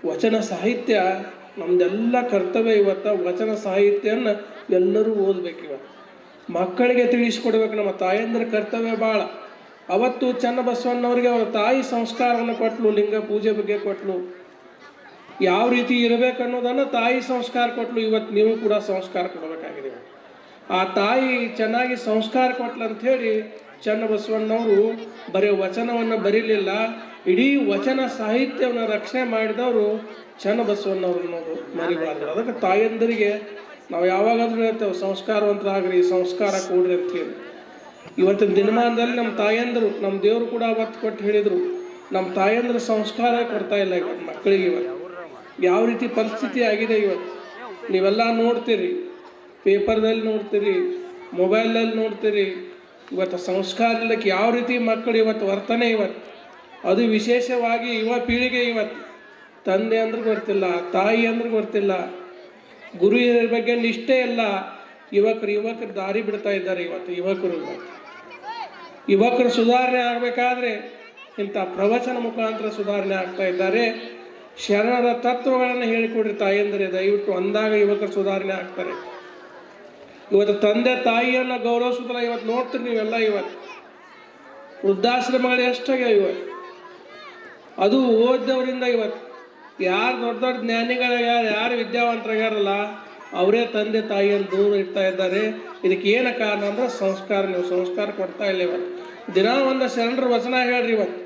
ವಚನ ಸಾಹಿತ್ಯ ನಮ್ಮದೆಲ್ಲ ಕರ್ತವ್ಯ. ಇವತ್ತು ವಚನ ಸಾಹಿತ್ಯನ ಎಲ್ಲರೂ ಓದಬೇಕು. ಇವತ್ತು ಮಕ್ಕಳಿಗೆ ತಿಳಿಸ್ಕೊಡ್ಬೇಕು. ನಮ್ಮ ತಾಯಂದ್ರ ಕರ್ತವ್ಯ ಭಾಳ. ಅವತ್ತು ಚನ್ನಬಸವಣ್ಣವ್ರಿಗೆ ಅವರ ತಾಯಿ ಸಂಸ್ಕಾರವನ್ನು ಕೊಟ್ಟಲು, ಲಿಂಗ ಪೂಜೆ ಬಗ್ಗೆ ಕೊಟ್ಟಲು, ಯಾವ ರೀತಿ ಇರಬೇಕು ಅನ್ನೋದನ್ನು ತಾಯಿ ಸಂಸ್ಕಾರ ಕೊಟ್ಟಲು. ಇವತ್ತು ನೀವು ಕೂಡ ಸಂಸ್ಕಾರ ಕೊಡಬೇಕಾಗಿದೆ. ಆ ತಾಯಿ ಚೆನ್ನಾಗಿ ಸಂಸ್ಕಾರ ಕೊಟ್ಲು ಅಂಥೇಳಿ ಚನ್ನಬಸವಣ್ಣವರು ಬರೀ ವಚನವನ್ನು ಬರೀಲಿಲ್ಲ, ಇಡೀ ವಚನ ಸಾಹಿತ್ಯವನ್ನು ರಕ್ಷಣೆ ಮಾಡಿದವರು ಚನ್ನಬಸವಣ್ಣವ್ರು ಅನ್ನೋದು ಮರಿಬಾರ್ದು. ಅದಕ್ಕೆ ತಾಯಂದರಿಗೆ ನಾವು ಯಾವಾಗಾದ್ರೂ ಹೇಳ್ತೇವೆ, ಸಂಸ್ಕಾರವಂತರಾಗ್ರಿ, ಸಂಸ್ಕಾರ ಕೊಡ್ರಿ ಅಂತ ಹೇಳಿ. ಇವತ್ತಿನ ದಿನಮಾನದಲ್ಲಿ ನಮ್ಮ ತಾಯಂದರು, ನಮ್ಮ ದೇವರು ಕೂಡ ಒತ್ತು ಕೊಟ್ಟು ಹೇಳಿದರು, ನಮ್ಮ ತಾಯಂದ್ರ ಸಂಸ್ಕಾರ ಕೊಡ್ತಾ ಇಲ್ಲ ಇವತ್ತು ಮಕ್ಕಳಿಗೆ. ಇವತ್ತು ಯಾವ ರೀತಿ ಪರಿಸ್ಥಿತಿ ಆಗಿದೆ ಇವತ್ತು ನೀವೆಲ್ಲ ನೋಡ್ತೀರಿ, ಪೇಪರ್ದಲ್ಲಿ ನೋಡ್ತೀರಿ, ಮೊಬೈಲಲ್ಲಿ ನೋಡ್ತೀರಿ. ಇವತ್ತು ಸಂಸ್ಕಾರ ಇಲ್ಲಕ್ಕೆ ಯಾವ ರೀತಿ ಮಕ್ಕಳು ಇವತ್ತು ವರ್ತನೆ. ಇವತ್ತು ಅದು ವಿಶೇಷವಾಗಿ ಯುವ ಪೀಳಿಗೆ ಇವತ್ತು ತಂದೆ ಅಂದ್ರೆ ಗೊತ್ತಿಲ್ಲ, ತಾಯಿ ಅಂದ್ರೆ ಗೊತ್ತಿಲ್ಲ, ಗುರು ಹಿರಿಯರ ಬಗ್ಗೆ ನಿಷ್ಠೆ ಇಲ್ಲ. ಯುವಕರು ದಾರಿ ಬಿಡ್ತಾ ಇದ್ದಾರೆ. ಇವತ್ತು ಯುವಕರು ಸುಧಾರಣೆ ಆಗಬೇಕಾದ್ರೆ ಇಂಥ ಪ್ರವಚನ ಮುಖಾಂತರ ಸುಧಾರಣೆ ಆಗ್ತಾ ಇದ್ದಾರೆ. ಶರಣರ ತತ್ವಗಳನ್ನು ಹೇಳಿಕೊಡ್ರಿ ತಾಯಂದರೆ ದಯವಿಟ್ಟು, ಅಂದಾಗ ಯುವಕರು ಸುಧಾರಣೆ ಆಗ್ತಾರೆ. ಇವತ್ತು ತಂದೆ ತಾಯಿಯನ್ನು ಗೌರವಿಸೋದ್ರ ಇವತ್ತು ನೋಡ್ತೀರಿ ನೀವೆಲ್ಲ. ಇವತ್ತು ವೃದ್ಧಾಶ್ರಮಗಳು ಎಷ್ಟಾಗ್ಯಾವ ಇವತ್ತು, ಅದು ಓದ್ದವರಿಂದ. ಇವತ್ತು ಯಾರು ದೊಡ್ಡ ದೊಡ್ಡ ಜ್ಞಾನಿಗಳಾಗ್ಯಾರ, ಯಾರು ವಿದ್ಯಾವಂತರಾಗ್ಯಾರಲ್ಲ, ಅವರೇ ತಂದೆ ತಾಯಿಯನ್ನು ದೂರ ಇಡ್ತಾ ಇದ್ದಾರೆ. ಇದಕ್ಕೆ ಏನು ಕಾರಣ ಅಂದ್ರೆ ಸಂಸ್ಕಾರ. ನೀವು ಸಂಸ್ಕಾರ ಕೊಡ್ತಾ ಇಲ್ಲ. ಇವತ್ತು ದಿನ ಒಂದು ಶರಣರ ವಚನ ಹೇಳ್ರಿ ಇವತ್ತು,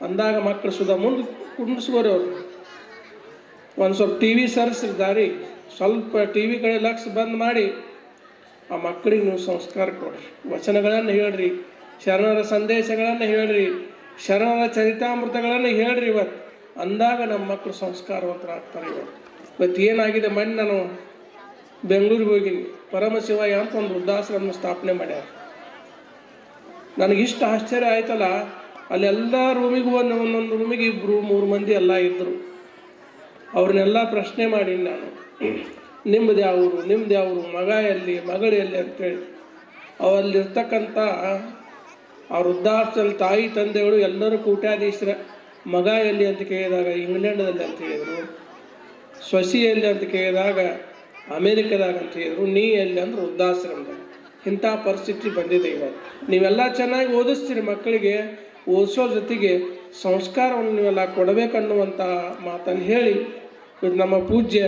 ಅಂದಾಗ ಮಕ್ಕಳು ಸುಧಾ ಮುಂದೆ ಕುಂಡಿಸ್ಕೋರಿ. ಅವರು ಒಂದು ಸ್ವಲ್ಪ ಟಿ ವಿ ಸರಿಸಿದ್ದಾರೆ, ಸ್ವಲ್ಪ ಟಿ ವಿ ಕಡೆ ಲಕ್ಷ ಬಂದ್ ಮಾಡಿ ಆ ಮಕ್ಕಳಿಗೆ ನೀವು ಸಂಸ್ಕಾರ ಕೊಡ್ರಿ, ವಚನಗಳನ್ನು ಹೇಳ್ರಿ, ಶರಣರ ಸಂದೇಶಗಳನ್ನು ಹೇಳ್ರಿ, ಶರಣರ ಚರಿತಾಮೃತಗಳನ್ನು ಹೇಳ್ರಿ. ಇವತ್ತು ಅಂದಾಗ ನಮ್ಮ ಮಕ್ಕಳು ಸಂಸ್ಕಾರವಂತರಾಗ್ತಾರೆ. ಇವತ್ತು ಏನಾಗಿದೆ, ಮೊನ್ನೆ ನಾನು ಬೆಂಗಳೂರಿಗೆ ಹೋಗಿನಿ, ಪರಮಶಿವಯ್ಯ ಅಂತ ಒಂದು ವೃದ್ಧಾಶ್ರಮ ಸ್ಥಾಪನೆ ಮಾಡ್ಯಾರ. ನನಗಿಷ್ಟು ಆಶ್ಚರ್ಯ ಆಯ್ತಲ್ಲ, ಅಲ್ಲೆಲ್ಲ ರೂಮಿಗೂ ಒಂದೊಂದು ರೂಮಿಗೆ 2-3 ಮಂದಿ ಎಲ್ಲ ಇದ್ದರು. ಅವ್ರನ್ನೆಲ್ಲ ಪ್ರಶ್ನೆ ಮಾಡೀನಿ ನಾನು, ನಿಮ್ಮದು ಯಾವರು, ಮಗ ಎಲ್ಲಿ, ಮಗಳು ಎಲ್ಲಿ ಅಂತೇಳಿ. ಅವಲ್ಲಿರ್ತಕ್ಕಂಥ ಆ ವೃದ್ಧಾಶ್ರಮ ತಾಯಿ ತಂದೆಗಳು ಎಲ್ಲರೂ ಕೂಟ್ಯಾಧೀಶರ. ಮಗ ಎಲ್ಲಿ ಅಂತ ಕೇಳಿದಾಗ ಇಂಗ್ಲೆಂಡದಲ್ಲಿ ಅಂತ ಹೇಳಿದರು, ಸೊಸಿ ಎಲ್ಲಿ ಅಂತ ಕೇಳಿದಾಗ ಅಮೇರಿಕದಾಗ ಅಂತ ಹೇಳಿದರು, ನೀ ಎಲ್ಲಿ ಅಂದ್ರೆ ವೃದ್ಧಾಶ್ರಮದಾಗ. ಇಂಥ ಪರಿಸ್ಥಿತಿ ಬಂದಿದೆ ಇವತ್ತು. ನೀವೆಲ್ಲ ಚೆನ್ನಾಗಿ ಓದಿಸ್ತೀರಿ ಮಕ್ಕಳಿಗೆ, ಓದಿಸೋ ಜೊತೆಗೆ ಸಂಸ್ಕಾರವನ್ನು ನೀವೆಲ್ಲ ಕೊಡಬೇಕನ್ನುವಂಥ ಮಾತನ್ನು ಹೇಳಿ, ನಮ್ಮ ಪೂಜ್ಯ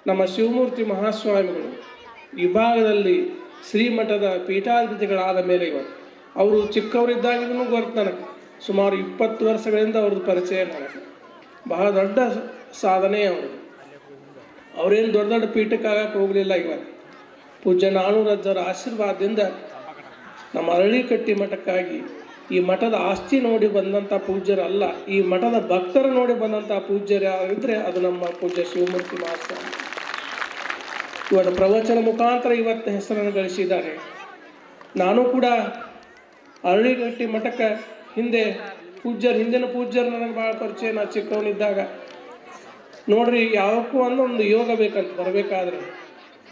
ನಮ್ಮ ಶಿವಮೂರ್ತಿ ಮಹಾಸ್ವಾಮಿಗಳು ವಿಭಾಗದಲ್ಲಿ ಶ್ರೀಮಠದ ಪೀಠಾಧಿಪತಿಗಳಾದ ಮೇಲೆ ಇವತ್ತು ಅವರು ಚಿಕ್ಕವರಿದ್ದಾಗಿನೂ ಗೊತ್ತು ನನಗೆ. ಸುಮಾರು 20 ವರ್ಷಗಳಿಂದ ಅವ್ರದ್ದು ಪರಿಚಯ ನನಗೆ. ಬಹಳ ದೊಡ್ಡ ಸಾಧನೆ ಅವರು. ಅವರೇನು ದೊಡ್ಡ ದೊಡ್ಡ ಪೀಠಕ್ಕೆ ಆಗಕ್ಕೆ ಹೋಗಲಿಲ್ಲ. ಇವತ್ತು ಪೂಜ್ಯ ನಾಣೂರಜ್ಜರ ಆಶೀರ್ವಾದದಿಂದ ನಮ್ಮ ಅರಳಿಕಟ್ಟಿ ಮಠಕ್ಕಾಗಿ ಈ ಮಠದ ಆಸ್ತಿ ನೋಡಿ ಬಂದಂಥ ಪೂಜ್ಯರಲ್ಲ, ಈ ಮಠದ ಭಕ್ತರು ನೋಡಿ ಬಂದಂಥ ಪೂಜ್ಯರು ಯಾರಿದ್ರೆ ಅದು ನಮ್ಮ ಪೂಜ್ಯ ಶಿವಮೂರ್ತಿ ಮಹಾಸ್ವಾಮಿ. ಇವತ್ತು ಪ್ರವಚನ ಮುಖಾಂತರ ಇವತ್ತು ಹೆಸರನ್ನು ಗಳಿಸಿದ್ದಾರೆ. ನಾನು ಕೂಡ ಅರಳಿಗಟ್ಟಿ ಮಠಕ್ಕೆ ಹಿಂದಿನ ಪೂಜ್ಯರು ನನಗೆ ಭಾಳ ಪರಿಚಯ. ನಾ ಚಿಕ್ಕವನಿದ್ದಾಗ ನೋಡ್ರಿ, ಯಾವಕ್ಕೂ ಒಂದು ಯೋಗ ಬೇಕಂತ ಬರಬೇಕಾದ್ರೆ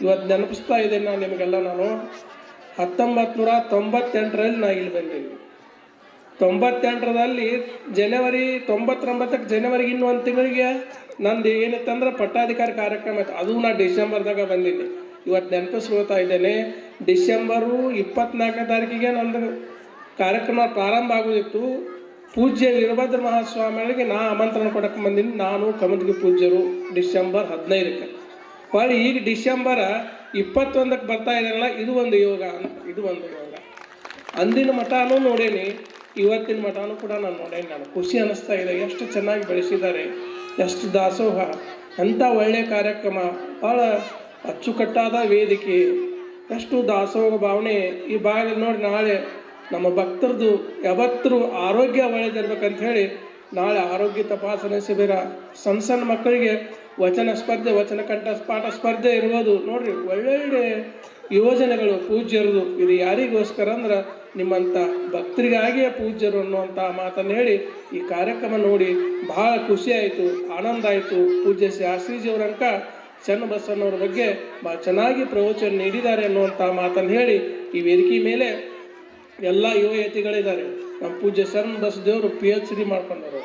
ಇವತ್ತು ನೆನಪಿಸ್ತಾ ಇದ್ದೇನೆ ನಾನು ನಿಮಗೆಲ್ಲ. ನಾನು 1998ರಲ್ಲಿ ನಾ ಇಲ್ಲಿ ಬಂದೀನಿ. 98ರಲ್ಲಿ ಜನವರಿ 99ಕ್ಕೆ ಜನವರಿಗೆ ಇನ್ನೂ 1 ತಿಂಗಳಿಗೆ ನಂದು ಏನಿತ್ತಂದ್ರೆ ಪಟ್ಟಾಧಿಕಾರಿ ಕಾರ್ಯಕ್ರಮ ಇತ್ತು. ಅದು ನಾ ಡಿಸೆಂಬರ್ದಾಗ ಬಂದೀನಿ. ಇವತ್ತು ನೆನಪಿಸ್ಕೊಳ್ತಾ ಇದ್ದೇನೆ. ಡಿಸೆಂಬರು 24ನೇ ತಾರೀಕಿಗೆ ನಂದು ಕಾರ್ಯಕ್ರಮ ಪ್ರಾರಂಭ ಆಗೋದಿತ್ತು. ಪೂಜ್ಯ ವೀರಭದ್ರ ಮಹಾಸ್ವಾಮಿಗಳಿಗೆ ನಾ ಆಮಂತ್ರಣ ಕೊಡಕ್ಕೆ ಬಂದೀನಿ. ನಾನು ಕಮದಗಿ ಪೂಜ್ಯರು ಡಿಸೆಂಬರ್ 15ಕ್ಕೆ. ಹೊಳ್ಳಿ ಈಗ ಡಿಸೆಂಬರ್ 21ಕ್ಕೆ ಬರ್ತಾ ಇದ್ದಾರಲ್ಲ, ಇದು ಒಂದು ಯೋಗ. ಅಂದಿನ ಮಠನೂ ನೋಡೇನಿ, ಇವತ್ತಿನ ಮಠನೂ ಕೂಡ ನಾನು ನೋಡೇನಿ. ನಾನು ಖುಷಿ ಅನ್ನಿಸ್ತಾ ಇದೆ. ಎಷ್ಟು ಚೆನ್ನಾಗಿ ಬೆಳೆಸಿದ್ದಾರೆ, ಎಷ್ಟು ದಾಸೋಹ, ಅಂಥ ಒಳ್ಳೆಯ ಕಾರ್ಯಕ್ರಮ, ಭಾಳ ಅಚ್ಚುಕಟ್ಟಾದ ವೇದಿಕೆ, ಎಷ್ಟು ದಾಸೋಹ ಭಾವನೆ. ಈ ಭಾಗದಲ್ಲಿ ನೋಡಿ, ನಾಳೆ ನಮ್ಮ ಭಕ್ತರದು ಯಾವತ್ತೂ ಆರೋಗ್ಯ ಒಳ್ಳೆದಿರ್ಬೇಕಂತ ಹೇಳಿ ನಾಳೆ ಆರೋಗ್ಯ ತಪಾಸಣೆ ಶಿಬಿರ, ಸಣ್ಣ ಮಕ್ಕಳಿಗೆ ವಚನ ಸ್ಪರ್ಧೆ, ವಚನ ಕಂಠ ಪಾಠ ಸ್ಪರ್ಧೆ ಇರ್ಬೋದು. ನೋಡ್ರಿ, ಒಳ್ಳೊಳ್ಳೆ ಯೋಜನೆಗಳು ಪೂಜ್ಯರದು. ಇದು ಯಾರಿಗೋಸ್ಕರ ಅಂದ್ರೆ ನಿಮ್ಮಂಥ ಭಕ್ತರಿಗಾಗಿಯೇ ಪೂಜ್ಯರು ಅನ್ನುವಂಥ ಮಾತನ್ನು ಹೇಳಿ ಈ ಕಾರ್ಯಕ್ರಮ ನೋಡಿ ಭಾಳ ಖುಷಿ ಆಯಿತು, ಆನಂದ ಆಯಿತು. ಪೂಜ್ಯ ಶಾಸ್ತ್ರೀಜಿಯವರಂಕ ಚನ್ನಬಸವಣ್ಣವ್ರ ಬಗ್ಗೆ ಭಾಳ ಚೆನ್ನಾಗಿ ಪ್ರವಚನ ನೀಡಿದ್ದಾರೆ ಅನ್ನುವಂಥ ಮಾತನ್ನು ಹೇಳಿ ಈ ವೇದಿಕೆ ಮೇಲೆ ಎಲ್ಲ ಯುವ ಯತಿಗಳಿದ್ದಾರೆ. ನಮ್ಮ ಪೂಜ್ಯ ಶರಣ ಬಸದೇವರು PhD ಮಾಡ್ಕೊಂಡವರು.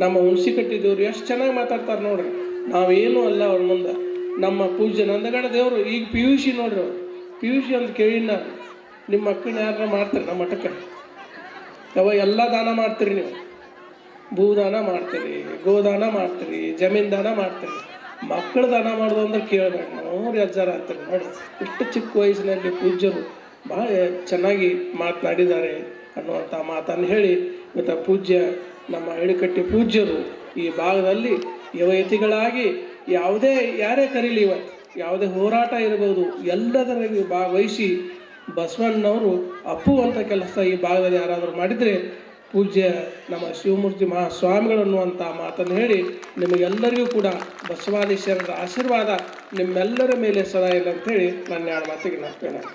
ನಮ್ಮ ಹುಣಸಿ ಕಟ್ಟಿದೇವ್ರು ಎಷ್ಟು ಚೆನ್ನಾಗಿ ಮಾತಾಡ್ತಾರೆ ನೋಡ್ರಿ. ನಾವೇನು ಅಲ್ಲ ಅವ್ರ ಮುಂದೆ. ನಮ್ಮ ಪೂಜ್ಯ ನಂದಗಡ ದೇವರು ಈಗ PUC ನೋಡ್ರಿ, ಅವ್ರು PUC ಅಂತ ಕೇಳಿನ ನಿಮ್ಮ ಮಕ್ಕಳನ್ನ ಯಾರನ್ನ ಮಾಡ್ತೀರಿ ನಮ್ಮ ಮಠಕ್ಕೆ? ಯಾವ ಎಲ್ಲ ದಾನ ಮಾಡ್ತೀರಿ ನೀವು, ಭೂದಾನ ಮಾಡ್ತೀರಿ, ಗೋದಾನ ಮಾಡ್ತೀರಿ, ಜಮೀನು ದಾನ ಮಾಡ್ತೀರಿ. ಮಕ್ಕಳು ದಾನ ಮಾಡೋದು ಅಂದ್ರೆ ಕೇಳಬೇಡ, ನೋಡಿ ಅಜ್ಜಾರ ಅಂತೀರಿ ನೋಡಿ. ಇಷ್ಟು ಚಿಕ್ಕ ವಯಸ್ಸಿನಲ್ಲಿ ಪೂಜ್ಯರು ಭಾಳ ಚೆನ್ನಾಗಿ ಮಾತನಾಡಿದ್ದಾರೆ ಅನ್ನುವಂಥ ಮಾತನ್ನು ಹೇಳಿ ಇವತ್ತು ಪೂಜ್ಯ ನಮ್ಮ ಎಡಕಟ್ಟಿ ಪೂಜ್ಯರು ಈ ಭಾಗದಲ್ಲಿ ಯುವಯತಿಗಳಾಗಿ ಯಾರೇ ಕರೀಲಿ, ಇವತ್ತು ಯಾವುದೇ ಹೋರಾಟ ಇರ್ಬೋದು ಎಲ್ಲದರಲ್ಲಿ ಭಾಗವಹಿಸಿ ಬಸವಣ್ಣನವರು ಅಪ್ಪುವಂಥ ಕೆಲಸ ಈ ಭಾಗದಲ್ಲಿ ಯಾರಾದರೂ ಮಾಡಿದರೆ ಪೂಜ್ಯ ನಮ್ಮ ಶಿವಮೂರ್ತಿ ಮಹಾಸ್ವಾಮಿಗಳು ಅನ್ನುವಂಥ ಮಾತನ್ನು ಹೇಳಿ ನಿಮಗೆಲ್ಲರಿಗೂ ಕೂಡ ಬಸವಾದೀಶ್ವರರ ಆಶೀರ್ವಾದ ನಿಮ್ಮೆಲ್ಲರ ಮೇಲೆ ಸದಾ ಇಲ್ಲ ಅಂಥೇಳಿ ನನ್ನ ಎರಡು ಮಾತಿಗೆ ನಾನು